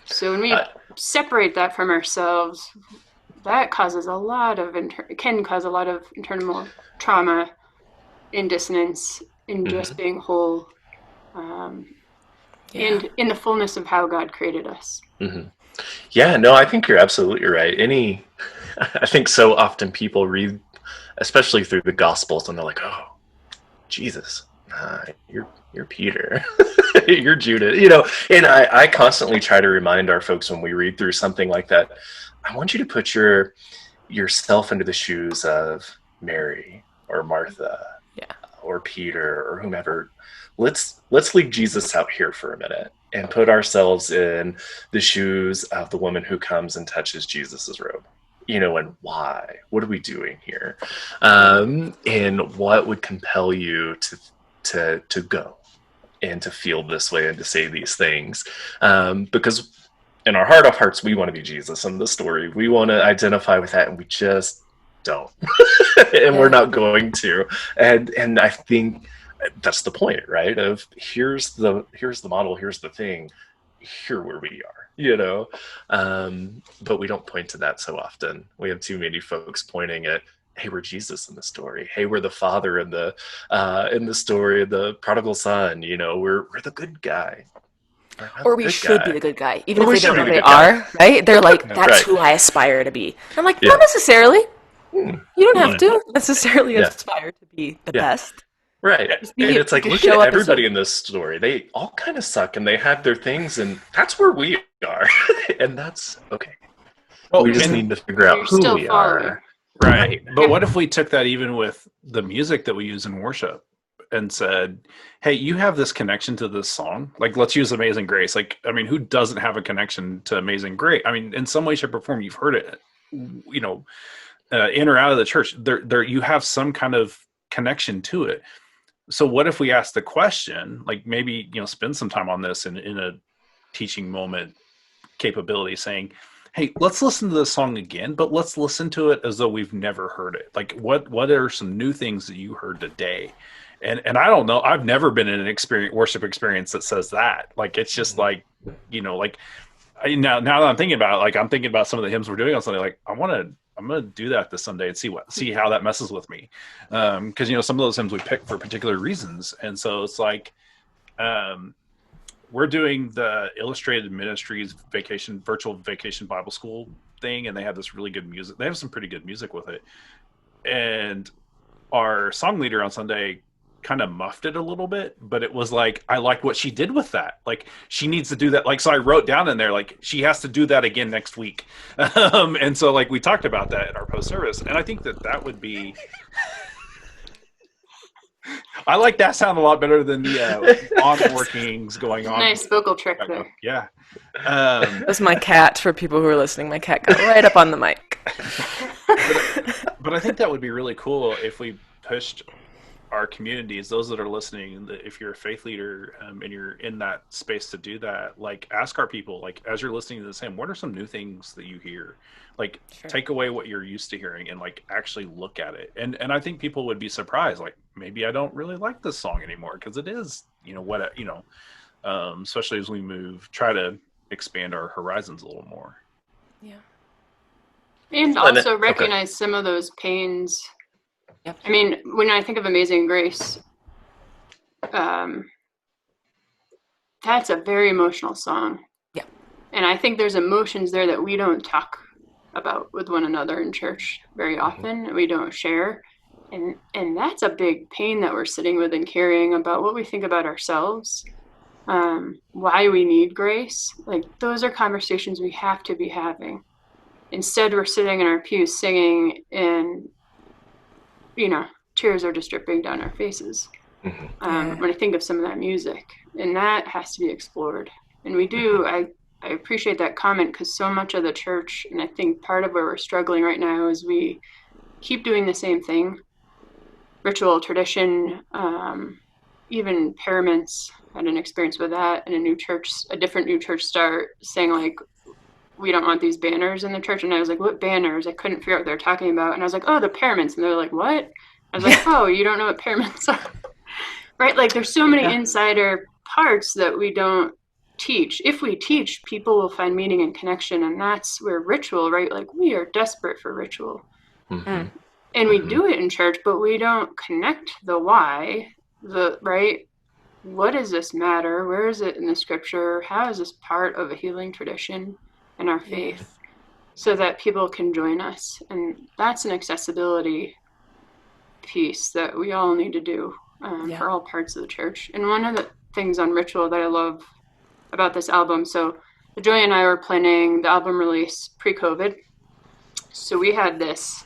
So when we separate that from ourselves, that causes a lot of can cause a lot of internal trauma and dissonance in just being whole, and in the fullness of how God created us. Yeah, no, I think you're absolutely right. I think so often people read, especially through the Gospels, and they're like, "Oh, Jesus, you're Peter, you're Judas," And I constantly try to remind our folks when we read through something like that, I want you to put yourself into the shoes of Mary or Martha, or Peter or whomever. Let's leave Jesus out here for a minute and put ourselves in the shoes of the woman who comes and touches Jesus's robe. And why? What are we doing here? And what would compel you to go and to feel this way and to say these things? Because in our heart of hearts, we want to be Jesus in the story. We want to identify with that, and we just don't. And we're not going to. And I think that's the point, right? Of here's the model, here's the thing, here where we are, but we don't point to that so often. We have too many folks pointing at, hey, we're Jesus in the story. Hey, we're the father in the story of the prodigal son. We're the good guy. Or we should be the good guy, even if they don't know they are, right? They're like, that's who I aspire to be. I'm like, not necessarily. You don't have to necessarily aspire to be the best. Right. And it's like, look at everybody in this story. They all kind of suck, and they have their things, and that's where we are. And that's okay. Well, we just need to figure out who we are. Right. But what if we took that even with the music that we use in worship and said, hey, you have this connection to this song. Like, let's use Amazing Grace. Like, I mean, who doesn't have a connection to Amazing Grace? I mean, in some way, shape, or form, you've heard it, in or out of the church. There, you have some kind of connection to it. So what if we ask the question, like maybe, spend some time on this in a teaching moment capability, saying, hey, let's listen to this song again, but let's listen to it as though we've never heard it. Like, what are some new things that you heard today? And I don't know, I've never been in an worship experience that says that. Like, it's just like, like now that I'm thinking about it, like I'm thinking about some of the hymns we're doing on Sunday, like I'm going to do that this Sunday and see how that messes with me. Cause some of those hymns we pick for particular reasons. And so it's like, we're doing the Illustrated Ministries virtual vacation Bible school thing. And they have this really good music. They have some pretty good music with it. And our song leader on Sunday kind of muffed it a little bit, but it was like, I like what she did with that. Like, she needs to do that. Like, so I wrote down in there, like, she has to do that again next week. And so like, we talked about that in our post service. And I think that would be, I like that sound a lot better than the on workings going on. Nice vocal trick there. Yeah. That's my cat, for people who are listening. My cat got right up on the mic. But I think that would be really cool if we pushed our communities, those that are listening, if you're a faith leader and you're in that space to do that, like, ask our people, like, as you're listening to this hymn, what are some new things that you hear? Like, take away what you're used to hearing and like actually look at it. And I think people would be surprised, like, maybe I don't really like this song anymore, because it is, especially as we try to expand our horizons a little more. Yeah. And also recognize some of those pains. Yep. I mean, when I think of Amazing Grace, that's a very emotional song. Yeah. And I think there's emotions there that we don't talk about with one another in church very often. We don't share. And that's a big pain that we're sitting with and carrying about what we think about ourselves, why we need grace. Like, those are conversations we have to be having. Instead, we're sitting in our pews singing, and, tears are just dripping down our faces. When I think of some of that music, and that has to be explored. And we do. I appreciate that comment, because so much of the church, and I think part of where we're struggling right now, is we keep doing the same thing. Ritual, tradition, even paraments. Had an experience with that in a different new church start, saying, like, we don't want these banners in the church. And I was like, what banners? I couldn't figure out what they're talking about. And I was like, oh, the paraments. And they're like, what? I was like, oh, you don't know what paraments are? Right? Like, there's so many insider parts that we don't teach. If we teach, people will find meaning and connection. And that's where ritual, right? Like, we are desperate for ritual. And we do it in church, but we don't connect the why, right? What does this matter? Where is it in the scripture? How is this part of a healing tradition in our faith, so that people can join us? And that's an accessibility piece that we all need to do for all parts of the church. And one of the things on ritual that I love about this album, so LaJoye and I were planning the album release pre-COVID. So we had this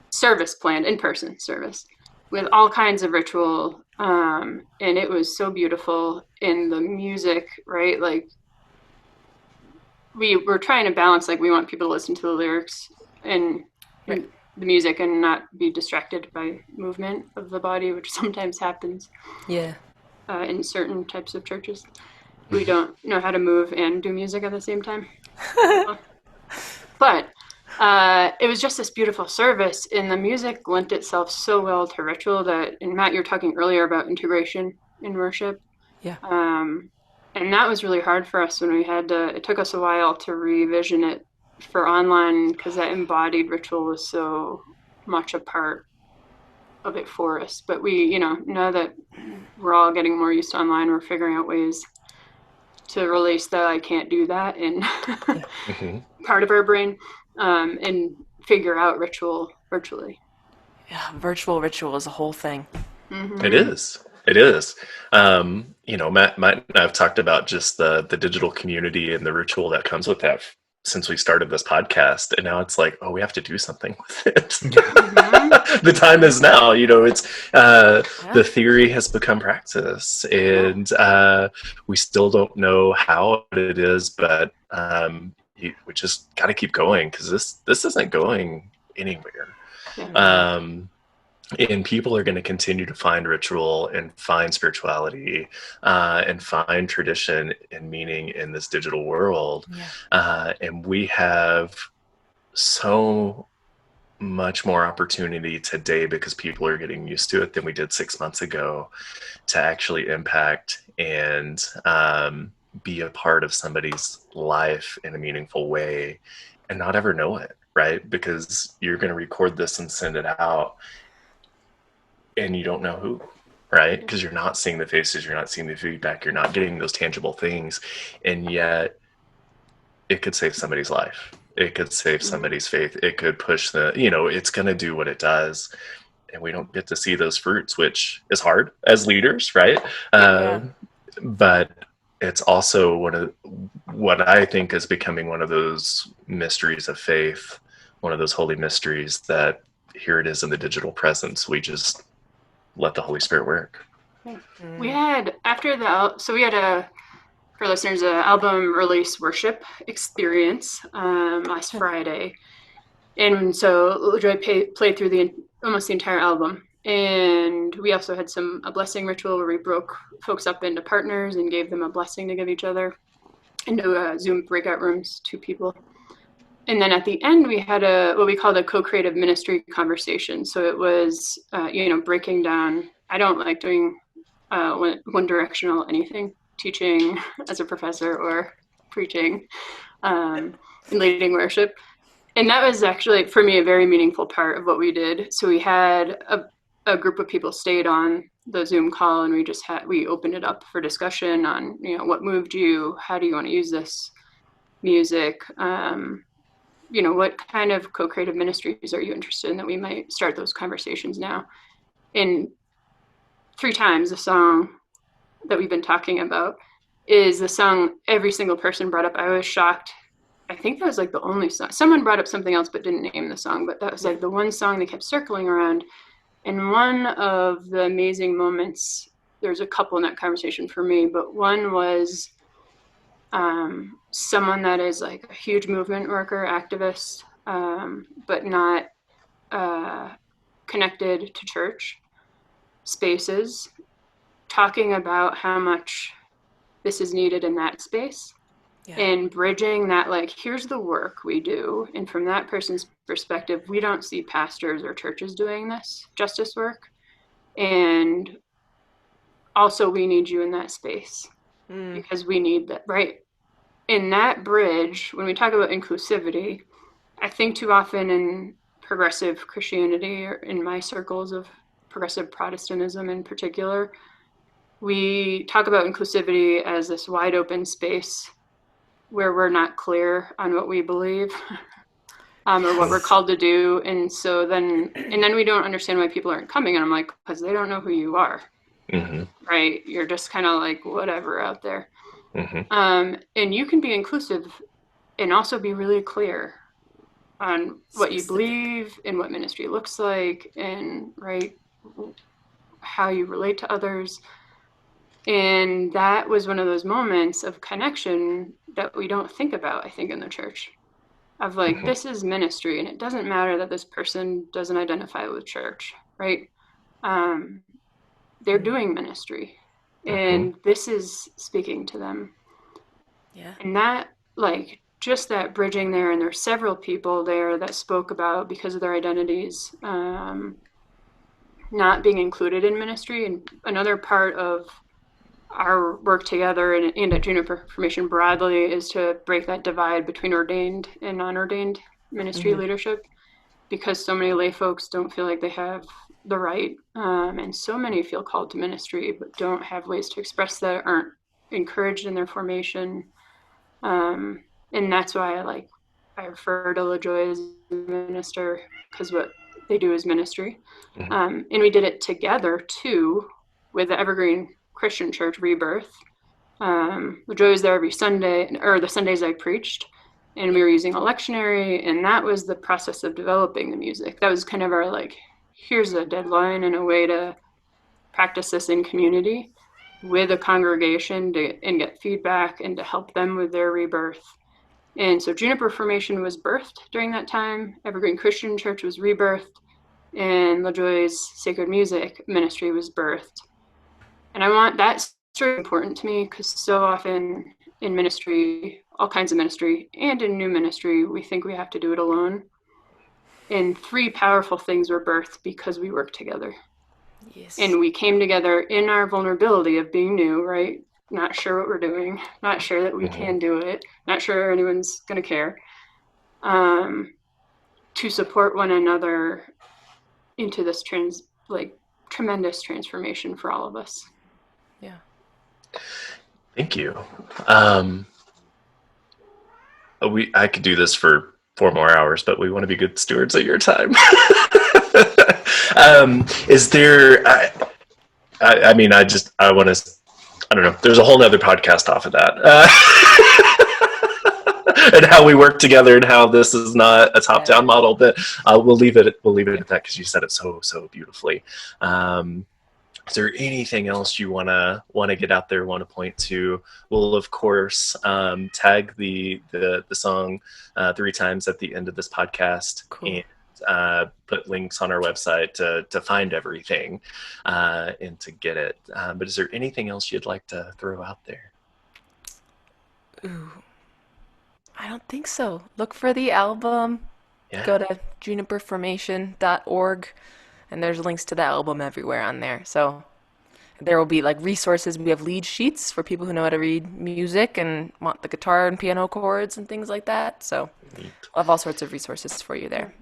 service planned, in-person service, with all kinds of ritual, and it was so beautiful in the music, right? Like, we were trying to balance, like, we want people to listen to the lyrics and the music and not be distracted by movement of the body, which sometimes happens in certain types of churches. We don't know how to move and do music at the same time. But it was just this beautiful service, and the music lent itself so well to ritual that, and Matt, you were talking earlier about integration in worship. Yeah. And that was really hard for us when we had to, it took us a while to revision it for online, because that embodied ritual was so much a part of it for us. But we, now that we're all getting more used to online, we're figuring out ways to release the I can't do that in part of our brain, and figure out ritual virtually. Yeah, virtual ritual is a whole thing. It is. It is. Matt and I have talked about just the digital community and the ritual that comes with that since we started this podcast. And now it's like, oh, we have to do something with it. The time is now. It's the theory has become practice, and we still don't know how it is, but we just got to keep going, because this isn't going anywhere. And people are going to continue to find ritual and find spirituality and find tradition and meaning in this digital world. And we have so much more opportunity today, because people are getting used to it, than we did 6 months ago, to actually impact and be a part of somebody's life in a meaningful way and not ever know it, right? Because you're going to record this and send it out, and you don't know who, right? Because you're not seeing the faces, you're not seeing the feedback, you're not getting those tangible things. And yet it could save somebody's life. It could save somebody's faith. It could push it's going to do what it does. And we don't get to see those fruits, which is hard as leaders, right? But it's also one of what I think is becoming one of those mysteries of faith, one of those holy mysteries, that here it is in the digital presence. We just let the Holy Spirit work. We had, for listeners, an album release worship experience last Friday. And so LaJoye played through almost the entire album. And we also had a blessing ritual where we broke folks up into partners and gave them a blessing to give each other, into Zoom breakout rooms, 2 people. And then at the end, we had what we called a co-creative ministry conversation. So it was, breaking down. I don't like doing one-directional anything, teaching as a professor or preaching and leading worship. And that was actually, for me, a very meaningful part of what we did. So we had a group of people stayed on the Zoom call, and we opened it up for discussion on, what moved you? How do you want to use this music? What kind of co-creative ministries are you interested in, that we might start those conversations now? And 3 times the song that we've been talking about is the song every single person brought up. I was shocked. I think that was like the only song. Someone brought up something else but didn't name the song, but that was like the one song they kept circling around. And one of the amazing moments, there's a couple in that conversation for me, but one was someone that is like a huge movement worker, activist, but not connected to church spaces, talking about how much this is needed in that space. Yeah. And bridging that, like, here's the work we do. And from that person's perspective, we don't see pastors or churches doing this justice work. And also, we need you in that space because we need that, right? In that bridge, when we talk about inclusivity, I think too often in progressive Christianity, or in my circles of progressive Protestantism in particular, we talk about inclusivity as this wide open space where we're not clear on what we believe or what we're called to do. And then we don't understand why people aren't coming. And I'm like, because they don't know who you are, right? You're just kind of like whatever out there. And you can be inclusive and also be really clear on what you believe and what ministry looks like, and right, how you relate to others. And that was one of those moments of connection that we don't think about, I think, in the church, of like, this is ministry, and it doesn't matter that this person doesn't identify with church, right? They're doing ministry, and this is speaking to them. Yeah. And that, like, just that bridging there, and there's several people there that spoke about, because of their identities, not being included in ministry. And another part of our work together and at Juniper Formation broadly is to break that divide between ordained and non-ordained ministry leadership, because so many lay folks don't feel like they have the right, and so many feel called to ministry but don't have ways to express that, aren't encouraged in their formation. And that's why I refer to LaJoye as a minister, because what they do is ministry. And we did it together too with the Evergreen Christian Church Rebirth. LaJoye was there every Sunday, or the Sundays I preached, and we were using a lectionary, and that was the process of developing the music. That was kind of our, like, here's a deadline and a way to practice this in community with a congregation and get feedback and to help them with their rebirth. And so Juniper Formation was birthed during that time. Evergreen Christian Church was rebirthed, and LaJoye's Sacred Music Ministry was birthed. And that's really important to me, because so often in ministry, all kinds of ministry, and in new ministry, we think we have to do it alone. And 3 powerful things were birthed because we worked together. Yes. And we came together in our vulnerability of being new, right? Not sure what we're doing, not sure that we can do it, not sure anyone's going to care, to support one another into this tremendous transformation for all of us. Yeah. Thank you. I could do this for 4 more hours, but we want to be good stewards of your time. Is there, I don't know, there's a whole nother podcast off of that. And how we work together, and how this is not a top-down model, but we'll leave it at that, because you said it so beautifully. Is there anything else you wanna get out there, want to point to? We'll of course tag the song 3 times at the end of this podcast. Cool. And put links on our website to find everything and to get it. But is there anything else you'd like to throw out there? Ooh, I don't think so. Look for the album. Yeah. Go to juniperformation.org. And there's links to the album everywhere on there. So there will be like resources. We have lead sheets for people who know how to read music and want the guitar and piano chords and things like that. So we'll have all sorts of resources for you there.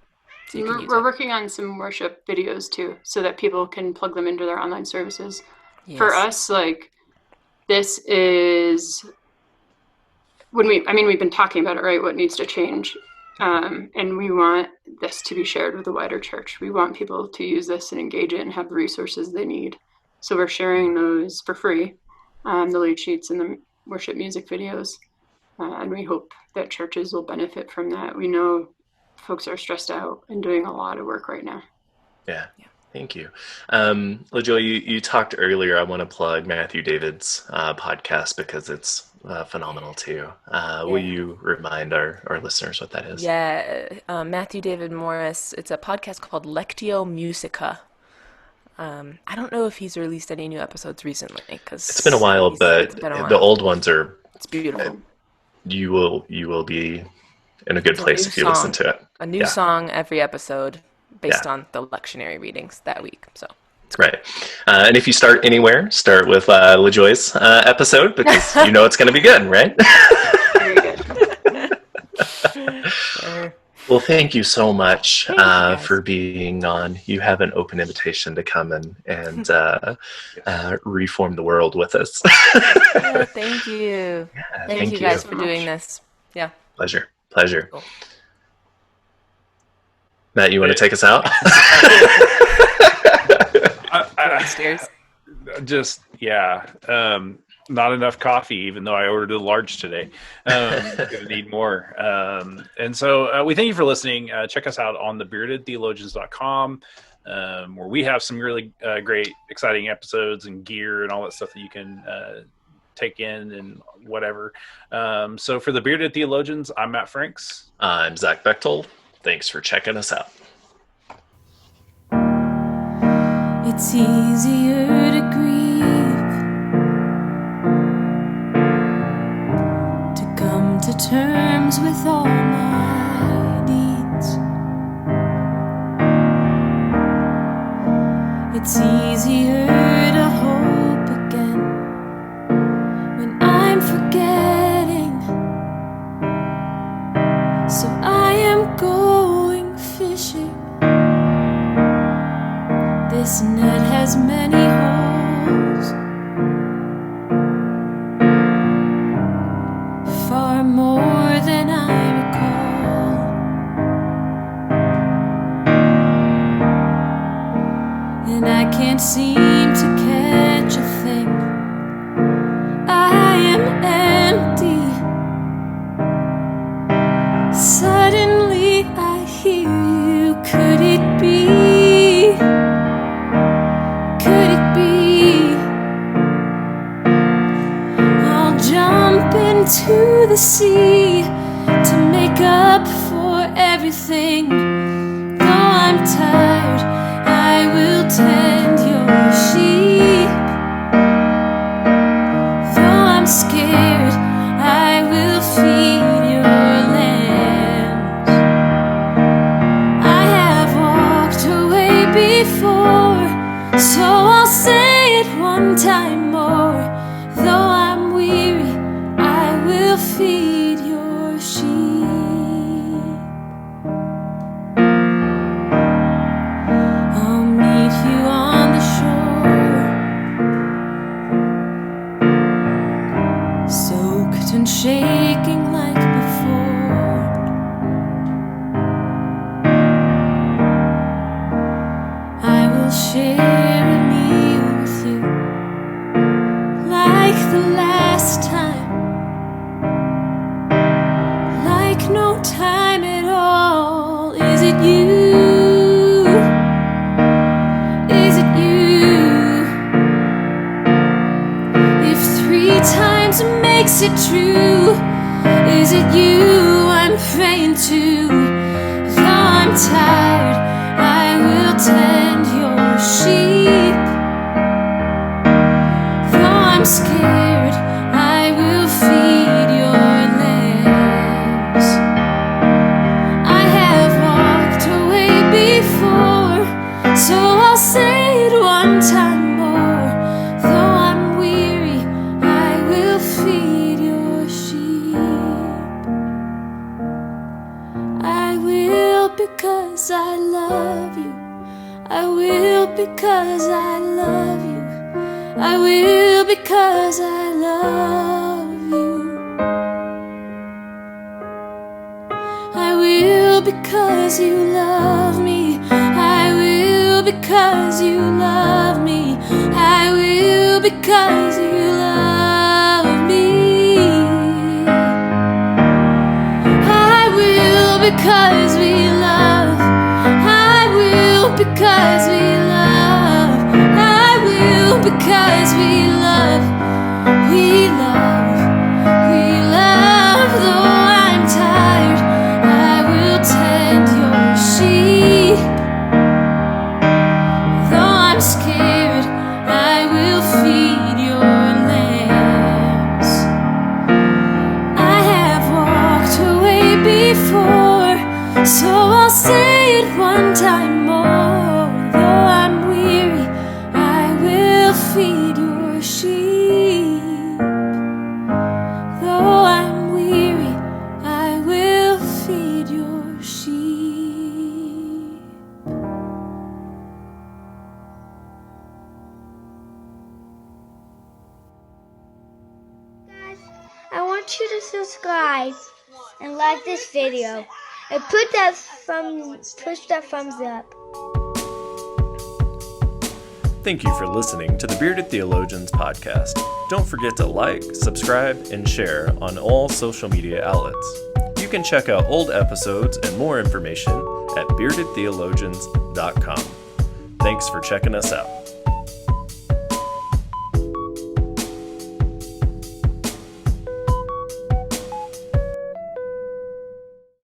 So you can use We're it. working on some worship videos too, so that people can plug them into their online services. Yes. For us, like, this is we've been talking about it, right? What needs to change. And we want this to be shared with the wider church. We want people to use this and engage it and have the resources they need. So we're sharing those for free, the lead sheets and the worship music videos. And we hope that churches will benefit from that. We know folks are stressed out and doing a lot of work right now. Yeah. Thank you. LaJoye, you talked earlier, I want to plug Matthew David's podcast because it's phenomenal too. Will you remind our listeners what that is? Yeah, Matthew David Morris. It's a podcast called Lectio Musica. I don't know if he's released any new episodes recently because it's been a while, but the old ones are. It's beautiful. You will be in a good place if you listen to it. A new song every episode based on the lectionary readings that week. So it's great. And if you start anywhere, start with LaJoye's episode because you know it's going to be good, right? Very good. Well, thank you so much for being on. You have an open invitation to come and reform the world with us. Thank you. Yeah, thank you guys for doing this. Yeah. Pleasure. Cool. Matt, you want to take us out? Upstairs. Not enough coffee, even though I ordered a large today. Gonna need more. And so we thank you for listening. Check us out on thebeardedtheologians.com, where we have some really great, exciting episodes and gear and all that stuff that you can take in and whatever. So for the Bearded Theologians, I'm Matt Franks. I'm Zach Bechtold. Thanks for checking us out. It's easier to grieve, to come to terms with all my needs. It's easier to hope again when I'm forgetting. So I am going fishing. This net has many holes, far more than I recall. And I can't seem to catch a thing. I am empty. Suddenly I hear you. Could it be? To the sea to make up for everything. Though I'm tired, I will tend your sheep. Though I'm scared, I will feed your lambs. I have walked away before, so I'll say it one time more. Though I'm weary, feed your sheep. I'll meet you on the shore, soaked and shaking like before. I will share a meal with you like the last time. No time at all. Is it you? Is it you? If 3 times makes it true, is it you I'm praying to? Though I'm tired, I will tend your sheep. Though I'm scared, I will feed your so I'll say it one time more. Though because I love you. I will because you love me. I will because you love me. I will because you love me. I will because we love. I will because we love. I will because we love. We love. We love. Though I'm tired, I will tend your sheep. Though I'm scared, I will feed your lambs. I have walked away before, so I'll say it one time more. Though I'm weary, I will feed your sheep. Though I'm weary, I will feed your sheep. Guys, I want you to subscribe and like this video and push that thumbs up. Thank you for listening to the Bearded Theologians podcast. Don't forget to like, subscribe, and share on all social media outlets. You can check out old episodes and more information at beardedtheologians.com. Thanks for checking us out.